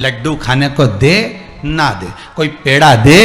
लड्डू खाने को दे ना दे, कोई पेड़ा दे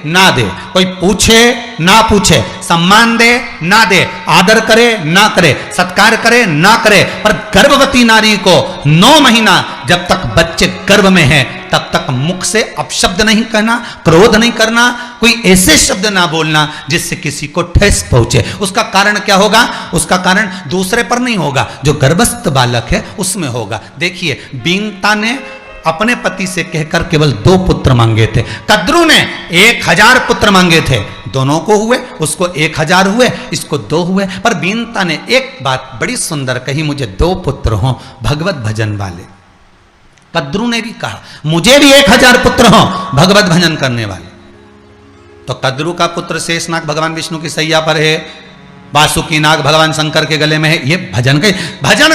ना दे, कोई पूछे ना पूछे, सम्मान दे ना दे, आदर करे ना करे, सत्कार करे ना करे, पर गर्भवती नारी को 9 महीना जब तक बच्चे गर्भ में है तब तक मुख से अपशब्द नहीं कहना, क्रोध नहीं करना, कोई ऐसे शब्द ना बोलना जिससे किसी को ठेस पहुंचे। उसका कारण क्या होगा? उसका कारण दूसरे पर नहीं होगा, जो गर्भस्थ बालक है उसमें होगा। देखिए, बीनता ने अपने पति से कहकर केवल 2 पुत्र मांगे थे, कद्रू ने 1000 पुत्र मांगे थे, दोनों को हुए, उसको 1000 हुए, इसको 2 हुए। पर बीनता ने एक बात बड़ी सुंदर कही, मुझे 2 पुत्र हों भगवत भजन वाले। कद्रू ने भी कहा मुझे भी 1000 पुत्र हों भगवत भजन करने वाले। तो कद्रू का पुत्र शेषनाग भगवान विष्णु की सैया पर है, वासुकी नाग भगवान शंकर के गले में है। ये भजन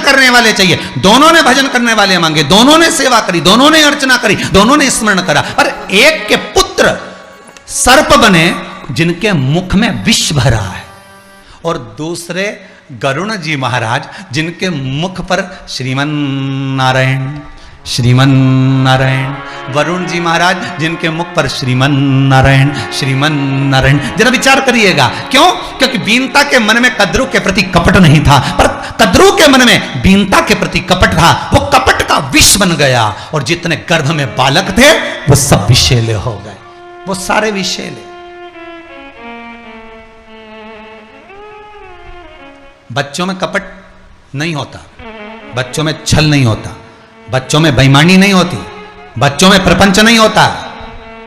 करने वाले चाहिए। दोनों ने भजन करने वाले मांगे, दोनों ने सेवा करी, दोनों ने अर्चना करी, दोनों ने स्मरण करा। पर एक के पुत्र सर्प बने जिनके मुख में विष भरा है, और दूसरे गरुण जी महाराज जिनके मुख पर श्रीमन नारायण श्रीमन नारायण, वरुण जी महाराज जिनके मुख पर श्रीमन नारायण श्रीमन नारायण। जरा विचार करिएगा, क्यों? क्योंकि बीनता के मन में कद्रू के प्रति कपट नहीं था, पर कद्रू के मन में बीनता के प्रति कपट था। वो कपट का विष बन गया, और जितने गर्भ में बालक थे वो सब विषैले हो गए, वो सारे विषैले। बच्चों में कपट नहीं होता, बच्चों में छल नहीं होता, बच्चों में बेईमानी नहीं होती, बच्चों में प्रपंच नहीं होता।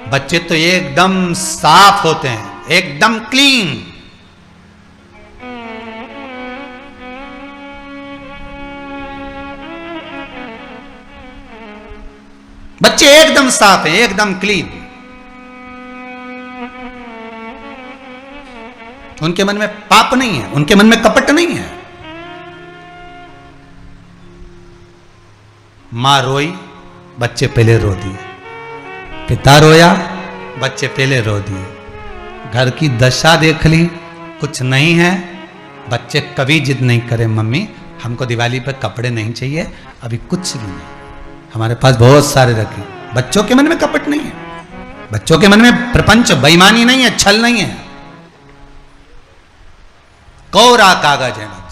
बच्चे तो एकदम साफ होते हैं, एकदम क्लीन। बच्चे एकदम साफ हैं, एकदम क्लीन। उनके मन में पाप नहीं है, उनके मन में कपट नहीं है। मां रोई, बच्चे पहले रो दिए, पिता रोया, बच्चे पहले रो दिए। घर की दशा देख ली, कुछ नहीं है, बच्चे कभी जिद नहीं करे मम्मी हमको दिवाली पर कपड़े नहीं चाहिए, अभी कुछ भी नहीं, हमारे पास बहुत सारे रखे। बच्चों के मन में कपट नहीं है, बच्चों के मन में प्रपंच बेईमानी नहीं है, छल नहीं है, कोरा कागज है बच्चे।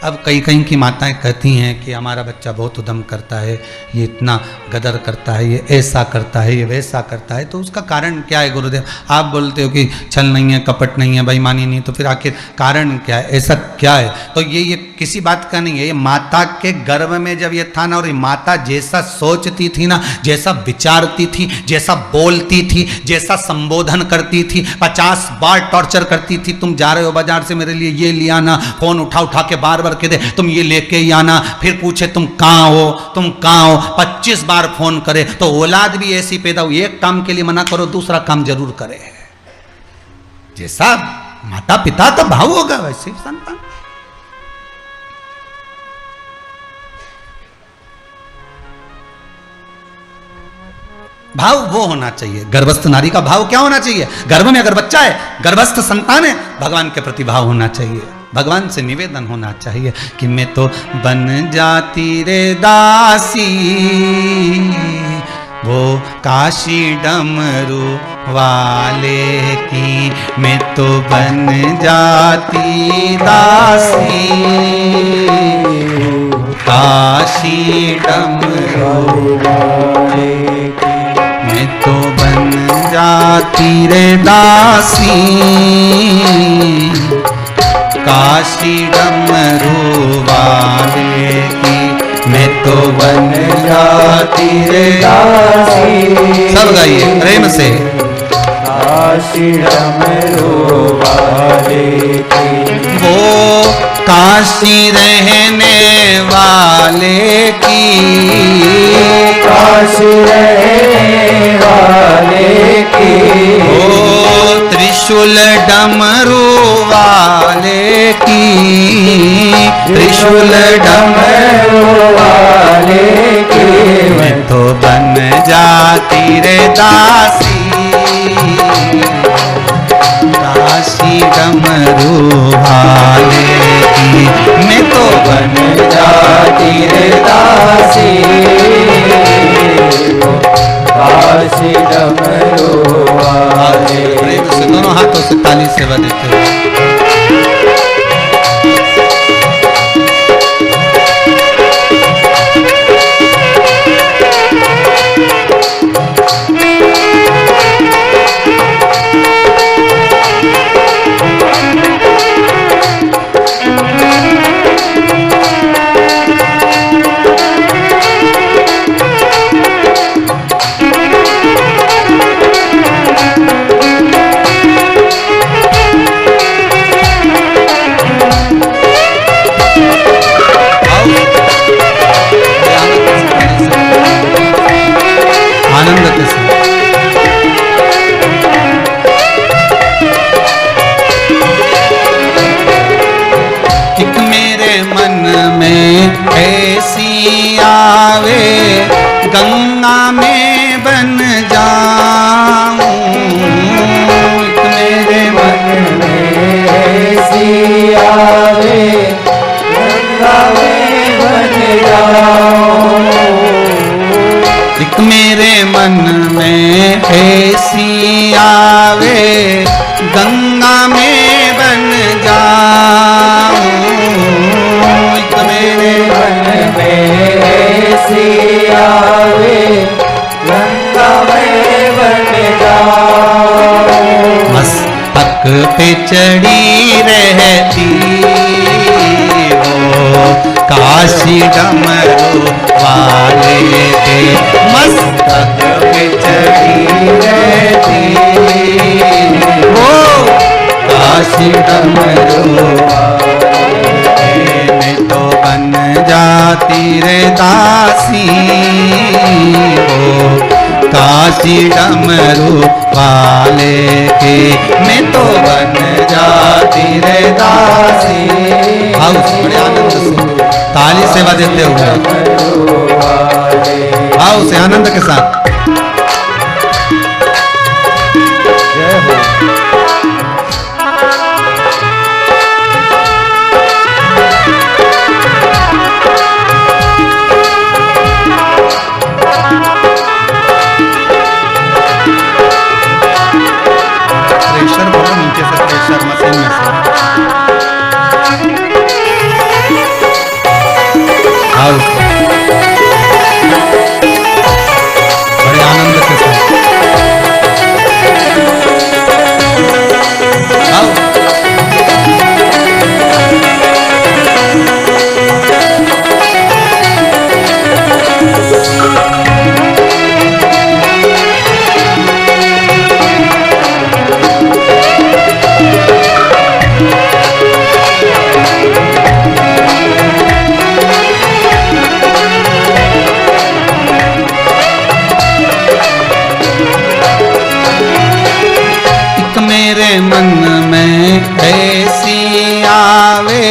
अब कई कहीं की माताएं कहती हैं कि हमारा बच्चा बहुत उद्यम करता है, ये इतना गदर करता है, ये ऐसा करता है, ये वैसा करता है। तो उसका कारण क्या है गुरुदेव? आप बोलते हो कि छल नहीं है, कपट नहीं है, बेईमानी नहीं, तो फिर आखिर कारण क्या है, ऐसा क्या है? तो ये किसी बात का नहीं है, ये माता के गर्भ में जब ये था ना, और ये माता जैसा सोचती थी ना, जैसा विचारती थी, जैसा बोलती थी, जैसा संबोधन करती थी, 50 बार टॉर्चर करती थी। तुम जा रहे हो बाजार से, मेरे लिए ये लिया ना, फोन उठा के बार बार के दे, तुम ये लेके ही आना, फिर पूछे तुम कहां हो, तुम कहां हो, 25 बार फोन करे। तो औलाद भी ऐसी पैदा हुई, एक काम के लिए मना करो, दूसरा काम जरूर करे। जैसा माता पिता का भाव होगा वैसे संतान। भाव वो होना चाहिए, गर्भस्थ नारी का भाव क्या होना चाहिए? गर्भ में अगर बच्चा है, गर्भस्थ संतान है, भगवान के प्रति भाव होना चाहिए, भगवान से निवेदन होना चाहिए कि मैं तो बन जाती रे दासी, वो काशी डमरू वाले की, मैं तो बन जाती दासी, काशी डमरू वाले की, मैं तो बन जाती रे दासी, काशी डमरू वाले की, मैं तो बन जाती रे दासी। सब गाइए प्रेम से। काशी डमरू वाले की, वो काशी रहने वाले की, काशी रहने वाले की, ओ त्रिशूल डमरू वाले की, त्रिशूल डमरू वाले की, मैं तो बन जाती रे दासी, काशी डमरू वाले की, मैं तो बन जाती रे दासी, आनंद के साथ। एक मेरे मन में ऐसी आवे, गंगा में बन जाऊं। एक मेरे मन में ऐसी आवे, गंगा में बन जाऊं। एक मेरे मन में ऐसी आवे, गंगा में बन जाऊं। एक मेरे मन में ऐसी आवे, गंगा में बन जाऊं। मस्तक पे चढ़ी रहती हो, काशी डमरू वाले के मस्तक पे चढ़ी रहती हो, काशी डमरू वाले में तो बन जाती रे दासी हो, काशी डमरू वाले के मैं तो बन जाती रे दासी। आओ बड़े आनंद से ताली सेवा देते हुए आओ से आनंद के साथ। जय हो। प्रेशर बोलो नीचे से, प्रेशर मशीन में से। आओ बड़े आनंद के साथ आओ। मेरे मन में ऐसी आवे,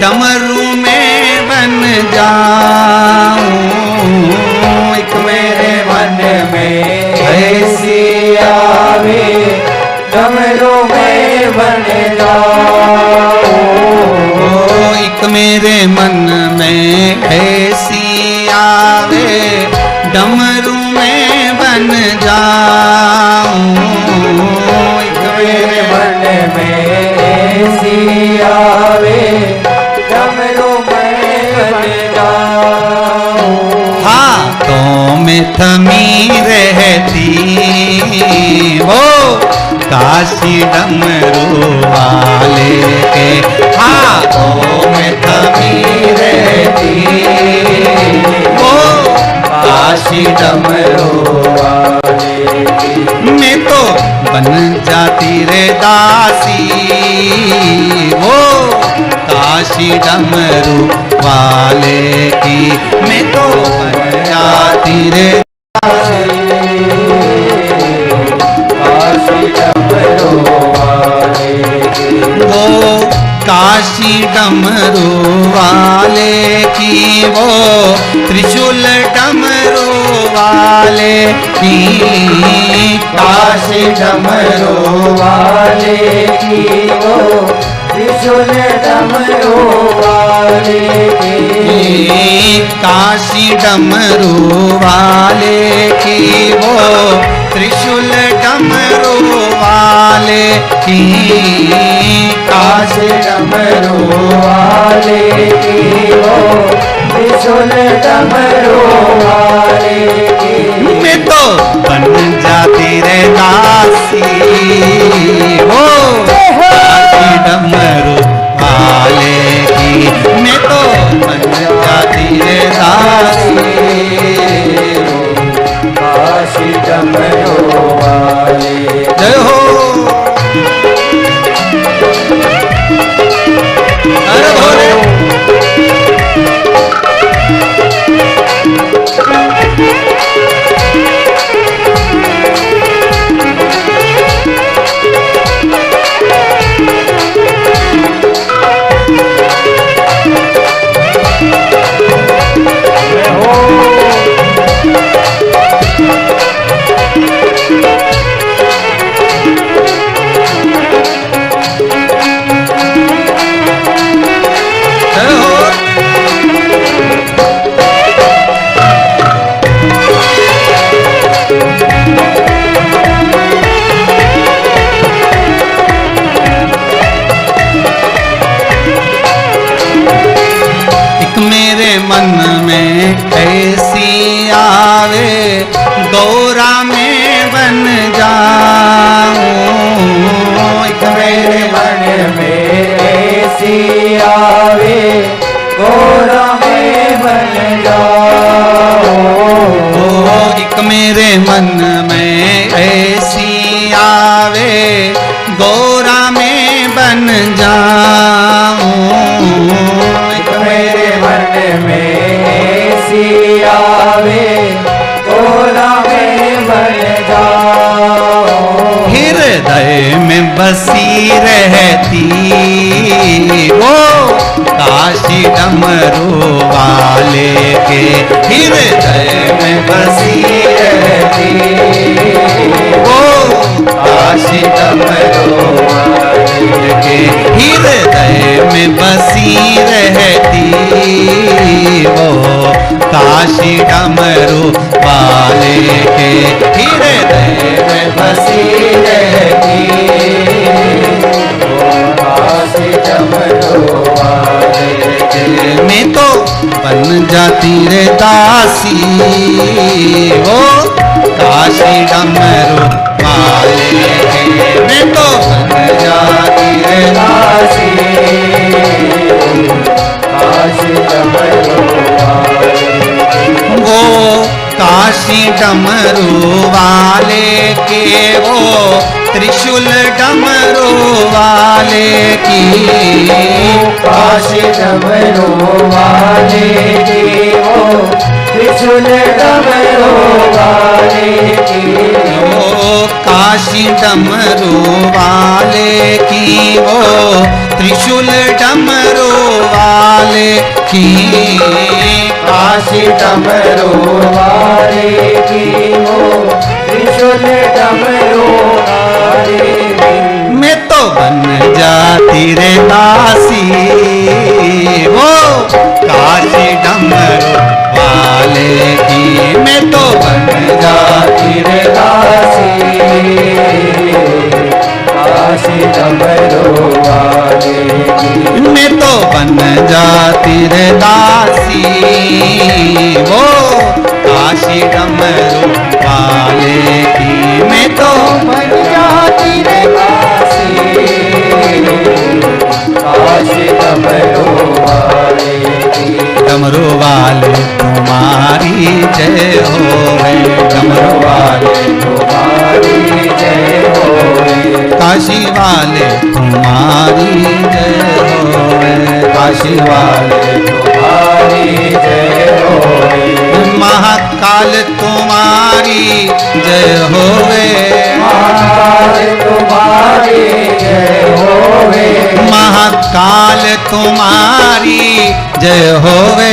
डमरू में बन जाऊं। एक मेरे मन में ऐसी आवे, डमरू में बन जाऊं। एक मेरे मन में ऐसी आवे, डमरू में बन जाऊं। मेरे मन में ऐसी आवे, डमरू में बन जाऊं। हाथों में थमी रहती हो, काशी डमरू वाले के हाथों में थमी रहती हो, काशी डमरू वाले के मैं तो बन जाती रे दासी हो, काशी डमरू वाले की मैं तो बन जाती रे दासी, काशी डमरू वाले की वो, काशी डमरू वाले की वो, त्रिशूल डमरू वाले की, काशी डमरू वाले की वो, त्रिशूल डमरू वाले की, काशी डमरू वाले की वो, त्रिशूल डमरू वाले की, काशी डमरू वाले की वो, त्रिशूल डमरू वाले की मैं तो बन जाती रे दासी हो, काशी डमरू वाले की मैं तो बन जाती रे दासी हो, काशी डमरू वाले। जय हो। अरे भोले गौरा में बन जाऊं। एक मेरे मन में ऐसी आवे गौरा में बन जाऊं। एक मेरे मन में ऐसी आवे गौरा में बन जाऊं। एक मेरे मन में ऐसी आवे गौरा में बन जाऊं। हृदय में बसी रहती वो काशी डमरू वाले के। हृदय में बसी रहती वो काशी डमरू वाले के। हृदय में बसी रहती वो काशी डमरू वाले के। हृदय में बसी रहती काशी डमरू वाले के। मैं तो बन जाती रे दासी वो काशी डमरू वाले के। मैं तो बन जाती रे दासी काशी डमरू वाले वो काशी डमरू वाले के। वो त्रिशूल डमरू वाले की। काशी डमरू वाले की वो त्रिशूल डमरू वाले की। वो काशी डमरू वाले की। वो त्रिशूल डमरू वाले की। काशी डमरू वाले की वो त्रिशूल डमरू वाले की। मैं तो बन जाती रे दासी वो काशी डमरू वाले की। मैं तो बन जाती रे दासी काशी डमरू वाले की। मैं तो बन जाती रे दासी वो काशी डमरू वाले की। मैं तो बन जाती रे काशी काशी डमरू वाले की। डमरू वाले तुम्हारी जय होवे। डमरू वाले तुम्हारी जय होवे। काशी वाले तुम्हारी जय होवे। काशी वाले तुम्हारी जय होवे। महाकाल तुम्हारी जय होवे। महाकाल तुम्हारी जय होवे। महाकाल तुम्हारी जय होवे।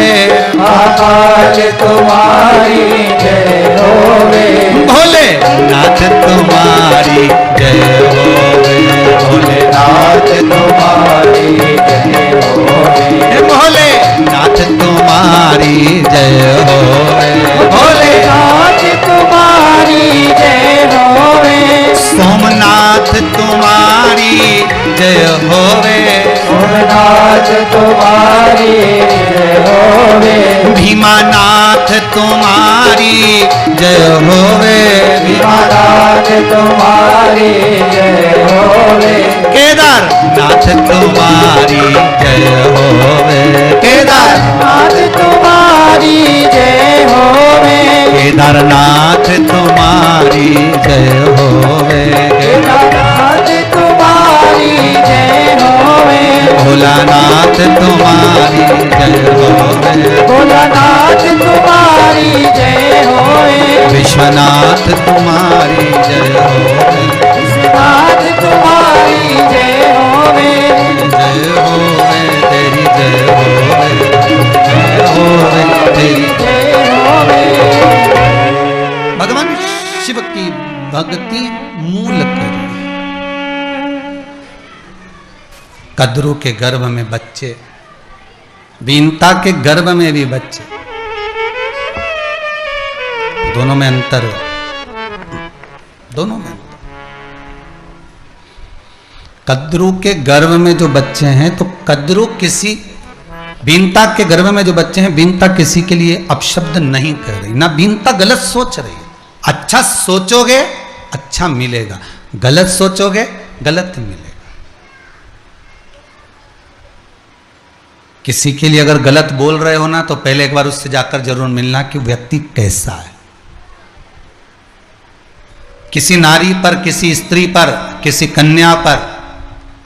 महाकाल तुम्हारी जय होवे। भोले नाथ तुम्हारी जय होवे। भोले नाथ तुम्हारी जय होवे। भोले नाथ तुम्हारी जय होवे। भोले नाथ तुम्हारी जय होवे। सोमनाथ तुम्हारी जय होवे। सोमनाथ तुम्हारी जय होवे। भीमानाथ तुम्हारी जय होवे। भीमानाथ तुम्हारी जय होवे। केदारनाथ तुम्हारी जय होवे। केदारनाथ तुम्हारी जय होवे। केदारनाथ तुम्हारी जय होवे। केदारनाथ तुम्हारी जय होवे। भोलानाथ तुम्हारी जय होवे। भोलानाथ तुम्हारी जय होवे। विश्वनाथ तुम्हारी जय होवे। विश्वनाथ तुम्हारी जय होवे। जय होवे तेरी जय होवे। जय होवे तेरी। जय होवे। भगवान शिव की भक्ति मूल करी। कद्रू के गर्भ में बच्चे, बीनता के गर्भ में भी बच्चे, दोनों में अंतर है। दोनों में अंतर। कद्रू के गर्भ में जो बच्चे हैं तो कद्रू किसी, बीनता के गर्भ में जो बच्चे हैं, बीनता किसी के लिए अपशब्द नहीं कर रही, ना बीनता गलत सोच रही है। अच्छा सोचोगे अच्छा मिलेगा, गलत सोचोगे गलत मिलेगा। किसी के लिए अगर गलत बोल रहे हो ना, तो पहले एक बार उससे जाकर जरूर मिलना कि व्यक्ति कैसा है। किसी नारी पर, किसी स्त्री पर, किसी कन्या पर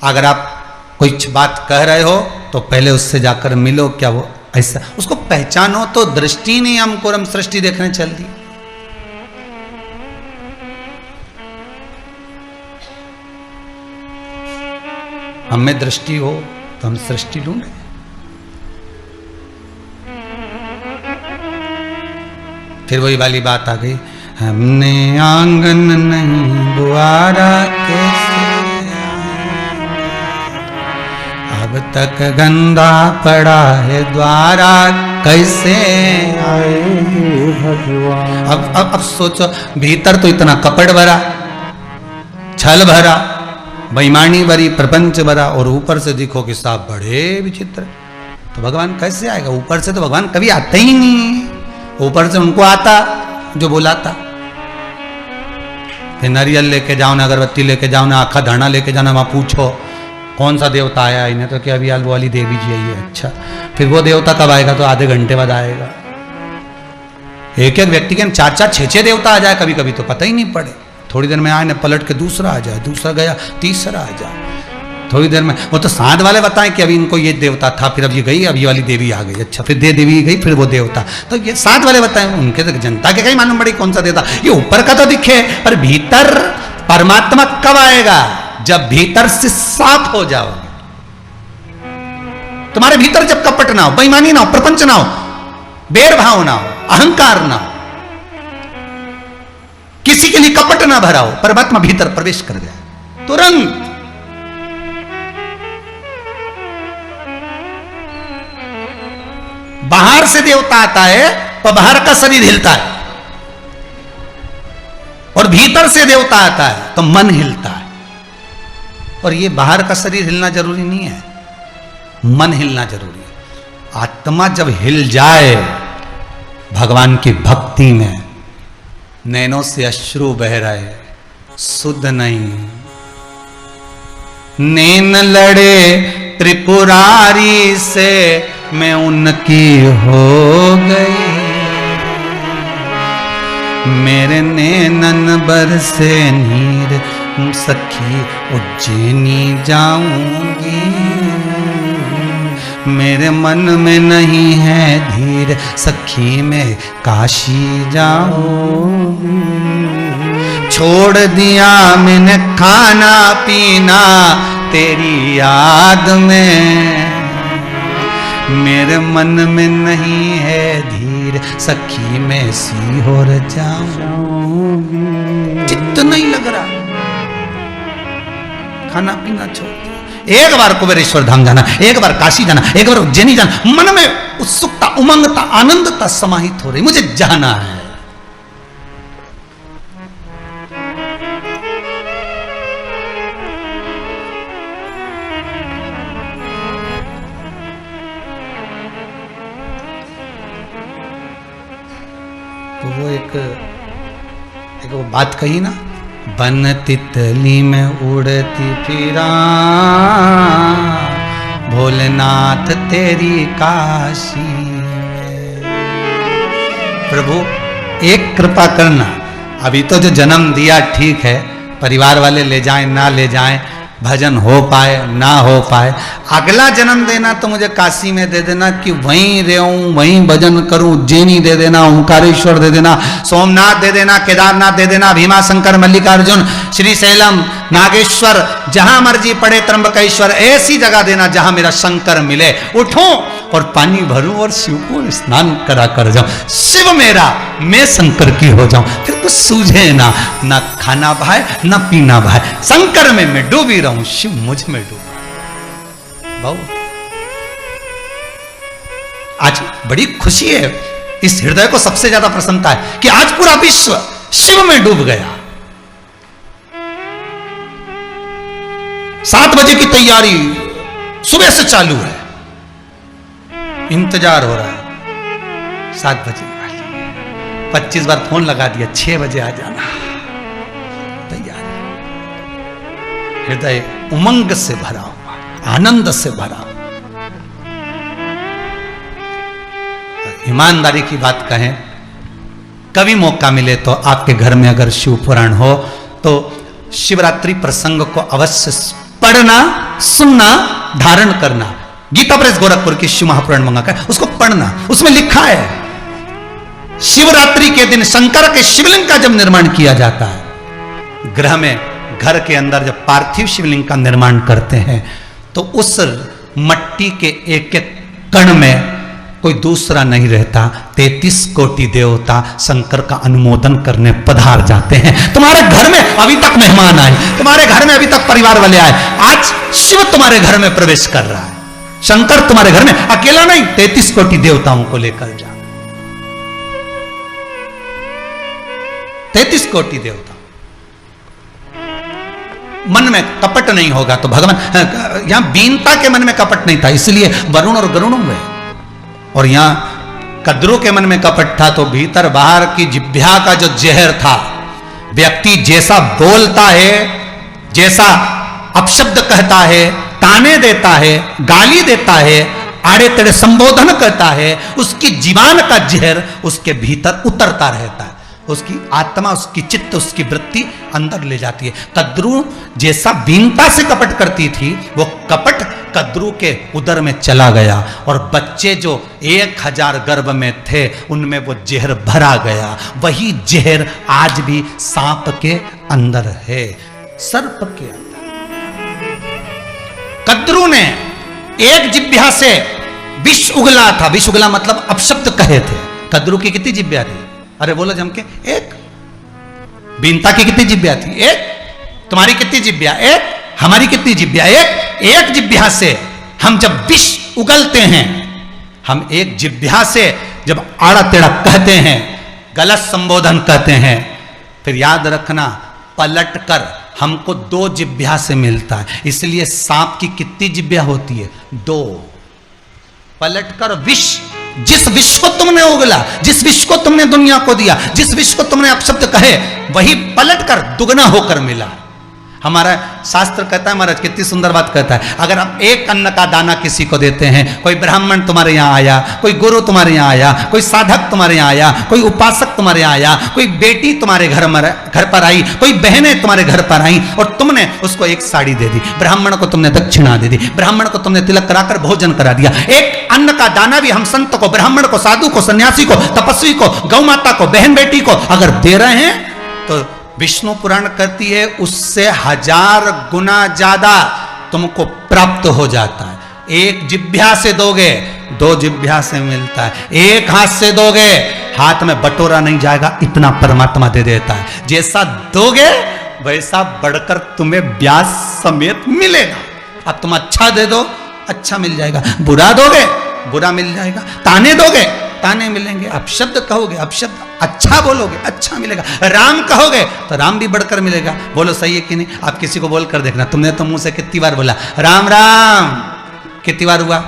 अगर आप कुछ बात कह रहे हो तो पहले उससे जाकर मिलो, क्या वो ऐसा, उसको पहचानो। तो दृष्टि नहीं हमको, हम सृष्टि देखने चल दी। हमें दृष्टि हो तो हम सृष्टि ढूंढे। फिर वही वाली बात आ गई, हमने आंगन नहीं बुआरा कैसे अब तक गंदा पड़ा है द्वारा कैसे आएंगे भगवान। अब सोचो, भीतर तो इतना कपट भरा, छल भरा, बेईमानी भरी, प्रपंच भरा, और ऊपर से देखो कि साहब बड़े विचित्र, तो भगवान कैसे आएगा? ऊपर से तो भगवान कभी आते ही नहीं, ऊपर से उनको आता जो बुलाता। फिर नारियल लेके जाओ ना, अगरबत्ती लेके जाओ ना, आखा धरना लेके जाना, वहां पूछो कौन सा देवता आया, इन्हें तो क्या अभी वो वाली देवी जी आई है। अच्छा, फिर वो देवता कब आएगा? तो आधे घंटे बाद आएगा। एक एक व्यक्ति के 4-4, 6-6 देवता आ जाए कभी कभी, तो पता ही नहीं पड़े। थोड़ी देर में आए ना, पलट के दूसरा आ जाए, दूसरा गया, तीसरा आ जाए, थोड़ी देर में। वो तो साथ वाले बताएं कि अभी इनको ये देवता था, फिर अब ये गई, अब ये वाली देवी आ गई। अच्छा, फिर देवी गई, फिर वो देवता। तो ये साथ वाले बताएं, उनके तो जनता के कहीं मालूम पड़ी कौन सा देवता। ये ऊपर का तो दिखे, पर भीतर परमात्मा कब आएगा? जब भीतर से साफ हो जाओगे। तुम्हारे भीतर जब कपट ना हो, बेईमानी ना हो, प्रपंच ना हो, बैर भाव ना हो, अहंकार ना हो, किसी के लिए कपट ना भरा हो, परमात्मा भीतर प्रवेश कर जाए तुरंत। बाहर से देवता आता है तो बाहर का शरीर हिलता है, और भीतर से देवता आता है तो मन हिलता है। और ये बाहर का शरीर हिलना जरूरी नहीं है, मन हिलना जरूरी है। आत्मा जब हिल जाए भगवान की भक्ति में, नैनों से अश्रु बह रहे, सुध नहीं, नैन लड़े त्रिपुरारी से, मैं उनकी हो गई, मेरे नैनन बरसे नीर, सखी उज्जैनी जाऊंगी, मेरे मन में नहीं है धीर, सखी मैं काशी जाऊंगी। छोड़ दिया मैंने खाना पीना तेरी याद में, मेरे मन में नहीं है धीर, सखी मैं सीहोर जाऊंगी। चित्त नहीं लग रहा, खाना पीना छोड़ दिया। एक बार कुबेरेश्वर धाम जाना, एक बार काशी जाना, एक बार उज्जैनी जाना, मन में उत्सुकता, उमंगता, आनंदता समाहित हो रही, मुझे जाना है। तो वो एक वो बात कही ना, बन तितली में उड़ती फिरा, भोलेनाथ तेरी काशी में। प्रभु एक कृपा करना, अभी तो जो जन्म दिया ठीक है, परिवार वाले ले जाएं ना ले जाएं, भजन हो पाए ना हो पाए, अगला जन्म देना तो मुझे काशी में दे देना कि वहीं रहूं, वहीं भजन करूं। उज्जैनी दे देना, ओंकारेश्वर दे देना, सोमनाथ दे देना, केदारनाथ दे देना, भीमाशंकर, मल्लिकार्जुन, श्रीशैलम, नागेश्वर, जहां मर्जी पड़े, त्र्यंबकेश्वर, ऐसी जगह देना जहां मेरा शंकर मिले। उठूं और पानी भरूं और शिव को स्नान करा कर जाऊं, शिव मेरा, मैं शंकर की हो जाऊं। फिर कुछ सूझे ना, ना खाना भाए ना पीना भाए, शंकर में मैं डूबी रहूं, शिव मुझ में डूबा। बहुत आज बड़ी खुशी है, इस हृदय को सबसे ज्यादा प्रसन्नता है कि आज पूरा विश्व शिव में डूब गया। 7 बजे की तैयारी सुबह से चालू है, इंतजार हो रहा है 7 बजे वाली, 25 बार फोन लगा दिया, 6 बजे आ जाना, तैयार। हृदय उमंग से भरा हुआ, आनंद से भरा हुआ। ईमानदारी की बात कहें, कभी मौका मिले तो आपके घर में अगर शिव पुराण हो तो शिवरात्रि प्रसंग को अवश्य पढ़ना, सुनना, धारण करना। गीता प्रेस गोरखपुर की शिव महापुराण मंगाकर उसको पढ़ना, उसमें लिखा है शिवरात्रि के दिन शंकर के शिवलिंग का जब निर्माण किया जाता है, गृह में, घर के अंदर जब पार्थिव शिवलिंग का निर्माण करते हैं तो उस मट्टी के एक एक कण में कोई दूसरा नहीं रहता। 33 कोटि देवता शंकर का अनुमोदन करने पधार जाते हैं। तुम्हारे घर में अभी तक मेहमान आए, तुम्हारे घर में अभी तक परिवार वाले आए, आज शिव तुम्हारे घर में प्रवेश कर रहा है। शंकर तुम्हारे घर में अकेला नहीं, 33 कोटि देवताओं को लेकर जा, 33 कोटि देवता। मन में कपट नहीं होगा तो भगवान, यहां बीनता के मन में कपट नहीं था इसलिए वरुण और गरुण हुए, और यहां कद्रू के मन में कपट था तो भीतर बाहर की जिह्वा का जो जहर था, व्यक्ति जैसा बोलता है, जैसा अपशब्द कहता है, ताने देता है, गाली देता है, आड़े तेड़े संबोधन करता है, उसकी जीवान का जहर उसके भीतर उतरता रहता है। उसकी आत्मा, उसकी चित्त, उसकी वृत्ति अंदर ले जाती है। कद्रू जैसा बीनता से कपट करती थी, वो कपट कद्रू के उदर में चला गया, और बच्चे जो 1000 गर्भ में थे उनमें वो जहर भरा गया। वही जहर आज भी सांप के अंदर है, सर्प के अंदर। कद्रू ने एक जिह्वा से विष उगला था, विष उगला मतलब अपशब्द कहे थे। कद्रू की कितनी जिह्वा थी? अरे बोलो जम के, एक। बीनता की कितनी जिह्वा थी? एक। तुम्हारी कितनी जिह्वा? एक। हमारी कितनी जिह्वा? एक। एक जिह्वा से हम जब विष उगलते हैं, हम एक जिह्वा से जब आड़ा टेढ़ा कहते हैं, गलत संबोधन कहते हैं, फिर याद रखना पलट कर हमको 2 जिह्वा से मिलता है। इसलिए सांप की कितनी जिह्वा होती है? 2। पलट कर विष, जिस विष को तुमने उगला, जिस विष को तुमने दुनिया को दिया, जिस विष को तुमने अपशब्द कहे, वही पलट कर दुगना होकर मिला। हमारा शास्त्र कहता है, महाराज कितनी सुंदर बात कहता है, अगर आप एक अन्न का दाना किसी को देते हैं, कोई ब्राह्मण तुम्हारे यहाँ आया, कोई गुरु तुम्हारे यहाँ आया, कोई साधक तुम्हारे यहाँ आया, कोई उपासक तुम्हारे यहाँ आया, कोई बेटी तुम्हारे घर पर आई, कोई बहनें तुम्हारे घर पर आई, और तुमने उसको एक साड़ी दे दी, ब्राह्मण को तुमने दक्षिणा दे दी, ब्राह्मण को तुमने तिलक कराकर भोजन करा दिया। एक अन्न का दाना भी हम संत को, ब्राह्मण को, साधु को, सन्यासी को, तपस्वी को, गौ माता को, बहन बेटी को अगर दे रहे हैं तो विष्णु पुराण कहती है उससे 1000 गुना ज्यादा तुमको प्राप्त हो जाता है। एक जिह्वा से दोगे, 2 जिह्वा से मिलता है। एक हाथ से दोगे, हाथ में बटोरा नहीं जाएगा, इतना परमात्मा दे देता है। जैसा दोगे वैसा बढ़कर तुम्हें ब्याज समेत मिलेगा। अब तुम अच्छा दे दो, अच्छा मिल जाएगा, बुरा दोगे, बुरा मिल जाएगा, ताने दोगे, ताने मिलेंगे, अपशब्द कहोगे, अपशब्द, अच्छा बोलोगे, अच्छा मिलेगा, राम कहोगे तो राम भी बढ़कर मिलेगा। बोलो सही है कि नहीं? आप किसी को बोल कर देखना, तुमने तो मुंह से कितनी बार बोला राम राम, कितनी बार हुआ?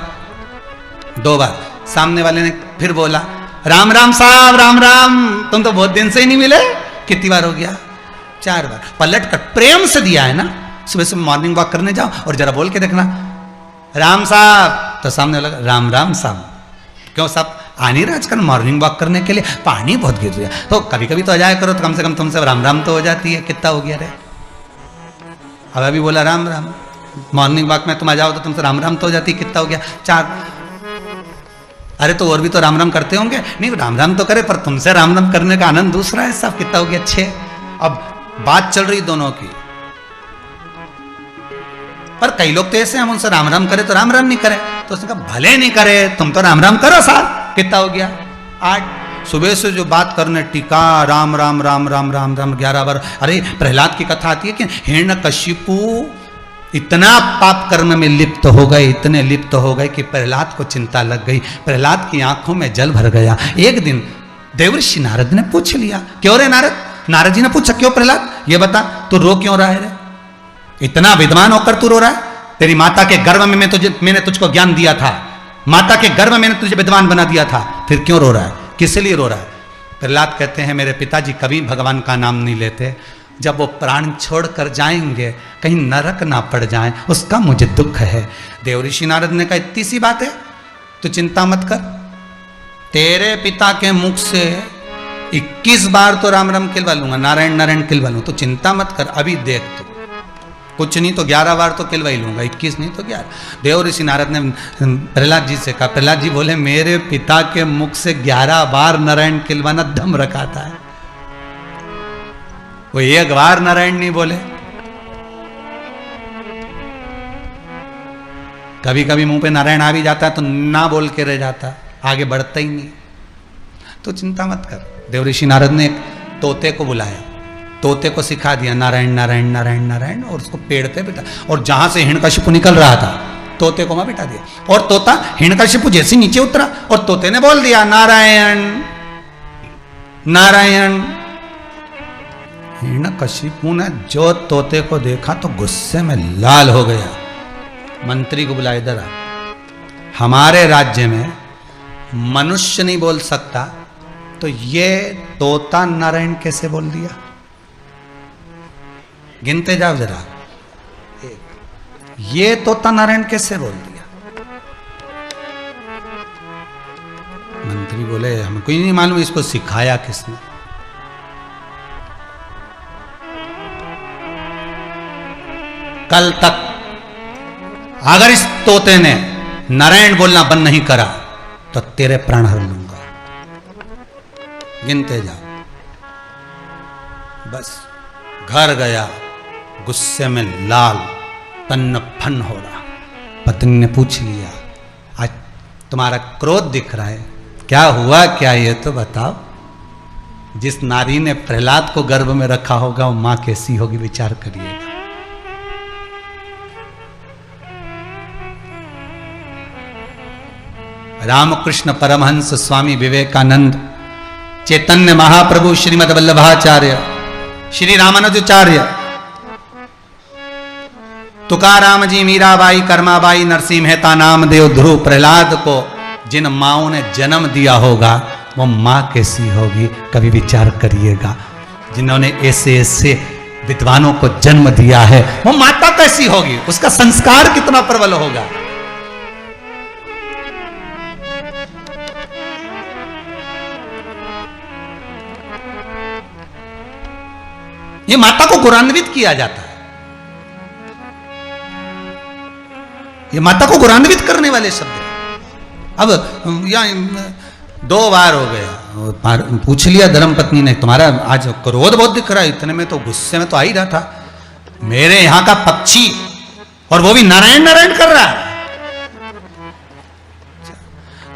2 बार। सामने वाले ने फिर बोला राम राम साहब, राम राम, तुम तो बहुत दिन से ही नहीं मिले, कितनी बार हो गया? 4 बार। पलट कर प्रेम से दिया है ना। सुबह सुबह मॉर्निंग वॉक करने जाओ और जरा बोल के देखना राम साहब, तो सामने वाला राम राम साहब। क्यों साहब आ नहीं रहा आजकल मॉर्निंग वॉक करने के लिए? पानी बहुत गिर रहा है, तो कभी कभी तो आ जाया करो, तो कम से कम तुमसे राम राम तो हो जाती है। कितना हो गया रे? अब अभी बोला राम राम, मॉर्निंग वॉक में तुम आ जाओ तो तुमसे राम राम तो हो जाती है। कितना हो गया? 4। अरे तो और भी तो राम राम करते होंगे। नहीं, राम राम तो करे, पर तुमसे राम राम करने का आनंद दूसरा है साहब। कितना हो गया? 6। अब बात चल रही दोनों की, पर कई लोग तो ऐसे हम उनसे राम राम करे तो राम राम नहीं करे, तो उसने कहा भले नहीं करे तुम तो राम राम करो साहब। कितना हो गया? 8। सुबह से जो बात करने टीका राम राम राम राम राम राम 11 बार। अरे प्रहलाद की कथा आती है कि हिरण्यकशिपु इतना पाप कर्म में लिप्त हो गए, इतने लिप्त हो गए कि प्रहलाद को चिंता लग गई, प्रहलाद की आंखों में जल भर गया। एक दिन देवर्षि नारद ने पूछ लिया, क्यों रे नारद? नारद जी ने पूछा क्यों प्रहलाद, ये बता तू रो क्यों रहा है रे? इतना विद्वान होकर तू रो रहा है? तेरी माता के गर्भ में मैंने तुझको ज्ञान दिया था, माता के गर्भ में मैंने तुझे विद्वान बना दिया था, फिर क्यों रो रहा है? किस लिए रो रहा है? प्रहलाद कहते हैं मेरे पिताजी कभी भगवान का नाम नहीं लेते, जब वो प्राण छोड़कर जाएंगे कहीं नरक ना पड़ जाए उसका मुझे दुख है। देव ऋषि नारद ने कहा इतनी सी बात है, तो चिंता मत कर, तेरे पिता के मुख से 21 बार तो राम राम खिलवा लूंगा, नारायण नारायण खिलवा लूंगा, तो चिंता मत कर, अभी देख तू, कुछ नहीं तो 11 बार तो खिलवा ही लूंगा, 21 नहीं तो 11। देव ऋषि नारद ने प्रहलाद जी से कहा, प्रहलाद जी बोले मेरे पिता के मुख से 11 बार नारायण खिलवाना दम रखाता है, वो एक बार नारायण नहीं बोले। कभी कभी मुंह पे नारायण आ भी जाता है तो ना बोल के रह जाता, आगे बढ़ता ही नहीं। तो चिंता मत कर। देव ऋषि नारद ने एक तोते को बुलाया, तोते को सिखा दिया नारायण नारायण नारायण नारायण, और उसको पेड़ पे बिठा, और जहां से हिरण्यकशिपु निकल रहा था तोते को वहां बिठा दिया, और तोता हिरण्यकशिपु जैसे नीचे उतरा और तोते ने बोल दिया नारायण नारायण। हिरण्यकशिपु ने जो तोते को देखा तो गुस्से में लाल हो गया, मंत्री को बुलाया, इधर आ, हमारे राज्य में मनुष्य नहीं बोल सकता तो ये तोता नारायण कैसे बोल दिया, गिनते जाओ जरा, ये तोता नारायण कैसे बोल दिया। मंत्री बोले हमको ही नहीं मालूम, इसको सिखाया किसने। कल तक अगर इस तोते ने नारायण बोलना बंद नहीं करा तो तेरे प्राण हर लूंगा, गिनते जाओ। बस घर गया, गुस्से में लाल, तन्न फन हो रहा। पत्नी ने पूछ लिया आज तुम्हारा क्रोध दिख रहा है, क्या हुआ क्या, ये तो बताओ। जिस नारी ने प्रहलाद को गर्भ में रखा होगा वो मां कैसी होगी, विचार करिएगा। रामकृष्ण परमहंस स्वामी विवेकानंद, चैतन्य महाप्रभु श्रीमद वल्लभाचार्य, श्री रामानुजाचार्य, तुकाराम जी, मीराबाई, कर्माबाई, नरसिंह मेहता, नामदेव, ध्रुव, प्रहलाद को जिन माओं ने जन्म दिया होगा वो माँ कैसी होगी, कभी विचार करिएगा। जिन्होंने ऐसे ऐसे विद्वानों को जन्म दिया है वो माता कैसी होगी, उसका संस्कार कितना प्रबल होगा। ये माता को गौरवान्वित किया जाता है, ये माता को गौरवान्वित करने वाले शब्द। अब यहाँ 2 बार हो गया, पूछ लिया धर्मपत्नी ने तुम्हारा आज क्रोध बहुत दिख रहा है, इतने में तो गुस्से में तो आ ही रहा था, मेरे यहाँ का पक्षी और वो भी नारायण नारायण कर रहा है।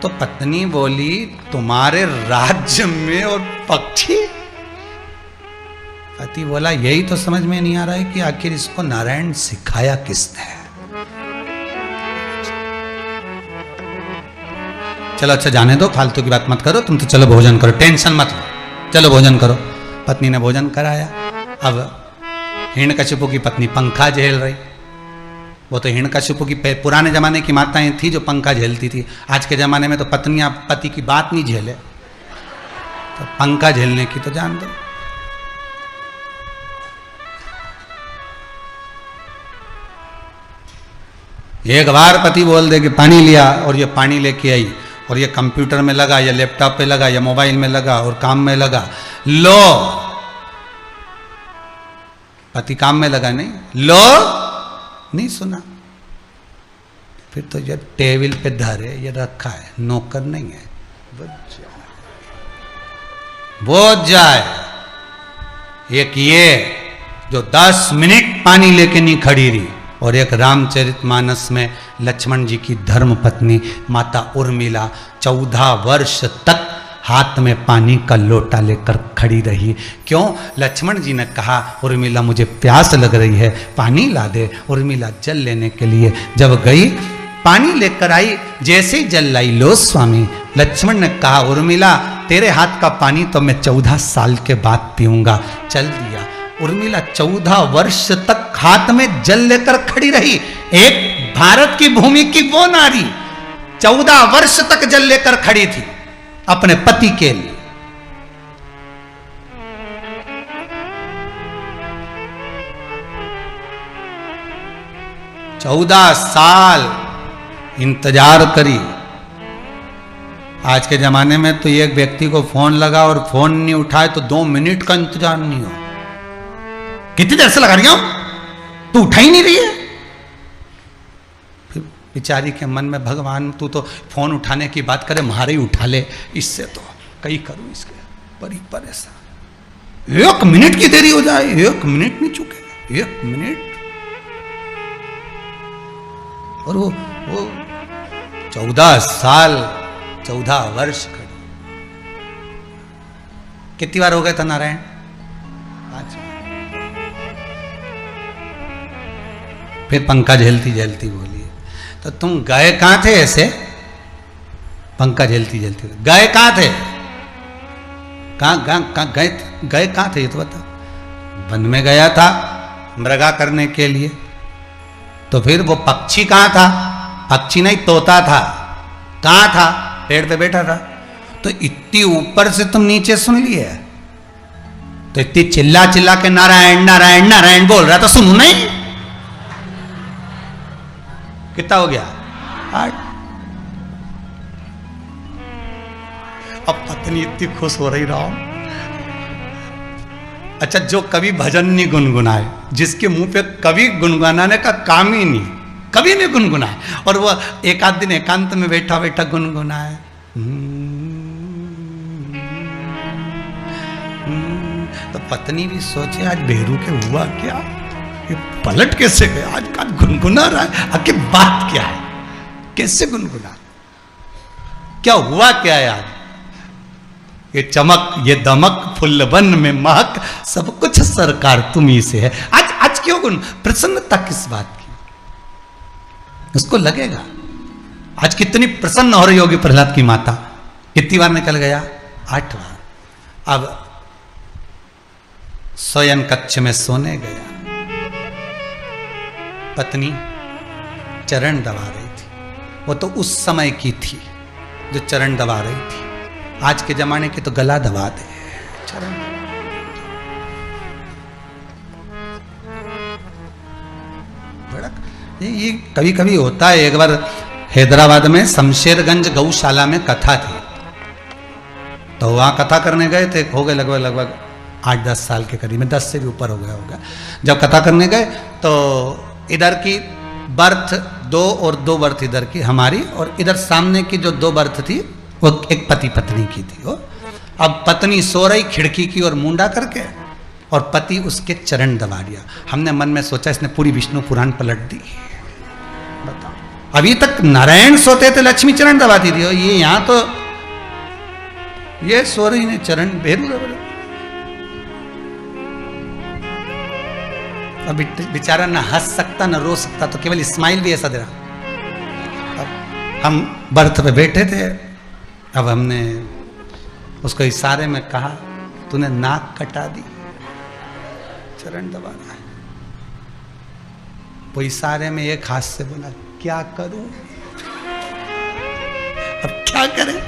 तो पत्नी बोली तुम्हारे राज्य में और पक्षी। पति बोला यही तो समझ में नहीं आ रहा है कि आखिर इसको नारायण सिखाया किसने। चलो अच्छा जाने दो, फालतू की बात मत करो, तुम तो चलो भोजन करो, टेंशन मत लो, चलो भोजन करो। पत्नी ने भोजन कराया। अब हिरण्यकशिपु की पत्नी पंखा झेल रही। वो तो हिरण्यकशिपु की पुराने जमाने की माताएं थी जो पंखा झेलती थी, आज के जमाने में तो पत्नियां पति की बात नहीं झेले, तो पंखा झेलने की तो जान दो। एक बार पति बोल दे कि पानी लिया, और ये पानी लेके आई, और ये कंप्यूटर में लगा या लैपटॉप पे लगा या मोबाइल में लगा और काम में लगा, लो पति काम में लगा नहीं, लो नहीं सुना। फिर तो ये टेबल पे धरे, ये रखा है, नौकर नहीं है, वो जाए। एक ये जो 10 मिनट पानी लेके नहीं खड़ी रही, और एक रामचरितमानस में लक्ष्मण जी की धर्म पत्नी माता उर्मिला 14 वर्ष तक हाथ में पानी का लोटा लेकर खड़ी रही। क्यों? लक्ष्मण जी ने कहा उर्मिला मुझे प्यास लग रही है, पानी ला दे। उर्मिला जल लेने के लिए जब गई, पानी लेकर आई, जैसे ही जल लाई, लो स्वामी। लक्ष्मण ने कहा उर्मिला तेरे हाथ का पानी तो मैं 14 साल के बाद पीऊंगा। चल दिया। उर्मिला 14 वर्ष तक हाथ में जल लेकर खड़ी रही। एक भारत की भूमि की वो नारी 14 वर्ष तक जल लेकर खड़ी थी अपने पति के लिए। 14 साल इंतजार करी। आज के जमाने में तो एक व्यक्ति को फोन लगा और फोन नहीं उठाए तो 2 मिनट का इंतजार नहीं हो। कितनी देर से लगा रही हूं, तू उठा ही नहीं रही है। फिर बेचारी के मन में, भगवान तू तो फोन उठाने की बात करे, मारे ही उठा ले, इससे तो कहीं करूं इसके, बड़ी परेशान। 1 मिनट की देरी हो जाए, 1 मिनट नहीं चुके, 1 मिनट। और वो 14 साल, 14 वर्ष खड़ी। कितनी बार हो गए था नारायण? 5 बार। फिर पंखा झेलती झेलती बोली, तो तुम गए कहां थे ऐसे? पंखा झेलती झेलती गए कहां थे? कहां गए कहां थे ये तो बता। वन में गया था मृगा करने के लिए। तो फिर वो पक्षी कहां था? पक्षी नहीं, तोता था। कहां था? पेड़ पे बैठा था। तो इतनी ऊपर से तुम नीचे सुन लिए, तो इतनी चिल्ला चिल्ला के नारायण नारायण नारायण बोल रहा था, सुनू नहीं? कितना हो गया? 8। अब पत्नी इतनी खुश हो रही राम। अच्छा, जो कभी भजन नहीं गुनगुनाए, जिसके मुंह पे कभी गुनगुनाने का काम ही नहीं, कभी नहीं गुनगुनाए, और वो एक आध दिन एकांत में बैठा बैठा गुनगुनाए, तो पत्नी भी सोचे आज बेरू के हुआ क्या, ये पलट कैसे गया, आज का गुनगुना रहा है, आखिर बात क्या है, कैसे गुनगुना, क्या हुआ क्या है आज? ये चमक, ये दमक, फुल्लवन में महक, सब कुछ सरकार तुम्ही से है। आज क्यों गुण, प्रसन्नता किस बात की? उसको लगेगा आज कितनी प्रसन्न हो रही होगी प्रहलाद की माता। कितनी बार निकल गया? 8 बार। अब शयन कक्ष में सोने गया, पत्नी चरण दबा रही थी। वो तो उस समय की थी जो चरण दबा रही थी, आज के जमाने के तो गला दबा दे चरण। ये कभी कभी होता है। एक बार हैदराबाद में शमशेरगंज गौशाला में कथा थी, तो वहां कथा करने गए थे, हो गए लगभग 8-10 साल के करीब में, 10 से भी ऊपर हो गया होगा। जब कथा करने गए तो इधर की बर्थ 2 और 2 बर्थ इधर की हमारी, और इधर सामने की जो 2 बर्थ थी वो एक पति पत्नी की थी। वो अब पत्नी सो रही खिड़की की ओर मुंडा करके, और पति उसके चरण दबा दिया। हमने मन में सोचा इसने पूरी विष्णु पुराण पलट दी। बताओ, अभी तक नारायण सोते थे, लक्ष्मी चरण दबाती थी, ये यहां तो ये सो रही ने चरण भेरू दबा। अब बेचारा ना हंस सकता ना रो सकता, तो केवल स्माइल भी ऐसा दे रहा। हम बर्थ पे बैठे थे, अब हमने उसको इशारे में कहा, तूने नाक कटा दी, चरण दबाना है। वो इशारे में एक हाथ से बोला, क्या करूं, अब क्या करें?